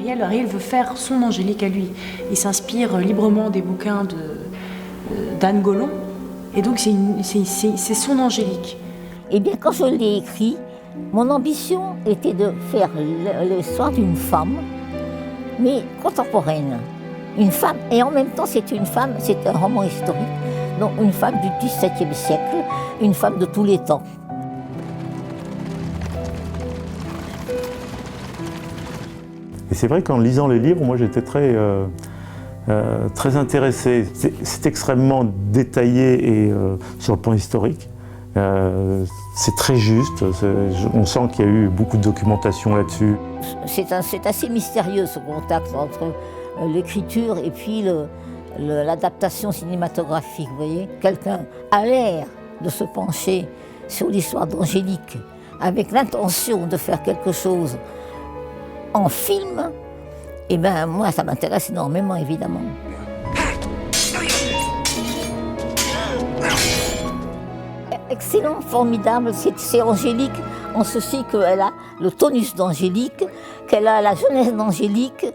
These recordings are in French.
Ariel. Ariel veut faire son Angélique à lui. Il s'inspire librement des bouquins d'Anne Gollon. Et donc c'est son Angélique. Eh bien, quand je l'ai écrit, mon ambition était de faire l'histoire d'une femme, mais contemporaine. Une femme, et en même temps c'est une femme, c'est un roman historique, donc une femme du XVIIe siècle, une femme de tous les temps. Et c'est vrai qu'en lisant les livres, moi j'étais très intéressé. C'est extrêmement détaillé et sur le plan historique. C'est très juste, on sent qu'il y a eu beaucoup de documentation là-dessus. C'est assez mystérieux ce contact entre l'écriture et puis l'adaptation cinématographique, vous voyez. Quelqu'un a l'air de se pencher sur l'histoire d'Angélique avec l'intention de faire quelque chose en film, et bien moi ça m'intéresse énormément évidemment. Excellent, formidable, c'est Angélique en ceci qu'elle a le tonus d'Angélique, qu'elle a la jeunesse d'Angélique,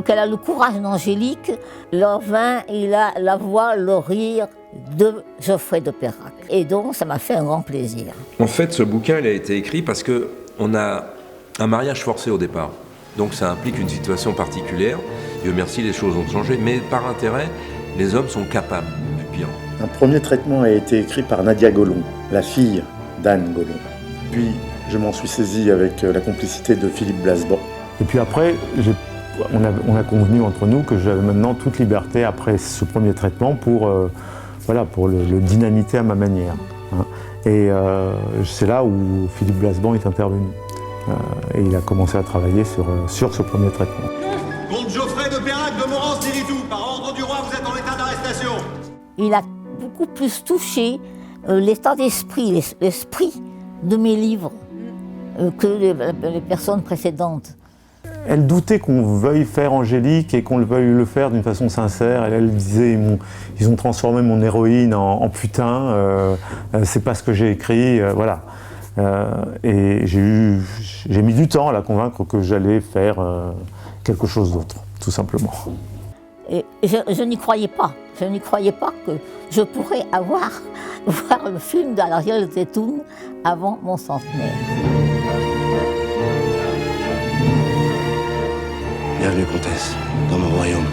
qu'elle a le courage d'Angélique, le vin et la voix, le rire de Geoffrey de Perrac. Et donc ça m'a fait un grand plaisir. En fait, ce bouquin il a été écrit parce qu'on a un mariage forcé au départ. Donc ça implique une situation particulière. Dieu merci, les choses ont changé, mais par intérêt, les hommes sont capables du pire. Un premier traitement a été écrit par Nadia Gollon, la fille d'Anne Gollon. Puis je m'en suis saisi avec la complicité de Philippe Blasban. Et puis après, on a convenu entre nous que j'avais maintenant toute liberté après ce premier traitement pour le dynamiter à ma manière. Hein. Et c'est là où Philippe Blasban est intervenu. Et il a commencé à travailler sur ce premier traitement. Comte Geoffrey de Perrac de Morance dit tout. Par ordre du roi, vous êtes en état d'arrestation. Il a beaucoup plus touché l'état d'esprit, l'esprit de mes livres que les personnes précédentes. Elle doutait qu'on veuille faire Angélique et qu'on veuille le faire d'une façon sincère. Elle disait, ils ont transformé mon héroïne en putain, c'est pas ce que j'ai écrit, voilà. Et j'ai mis du temps à la convaincre que j'allais faire quelque chose d'autre, tout simplement. Et je n'y croyais pas. Je n'y croyais pas que je pourrais voir le film d'Ariel Zeytoun avant mon centenaire. Bienvenue, comtesse, dans mon royaume.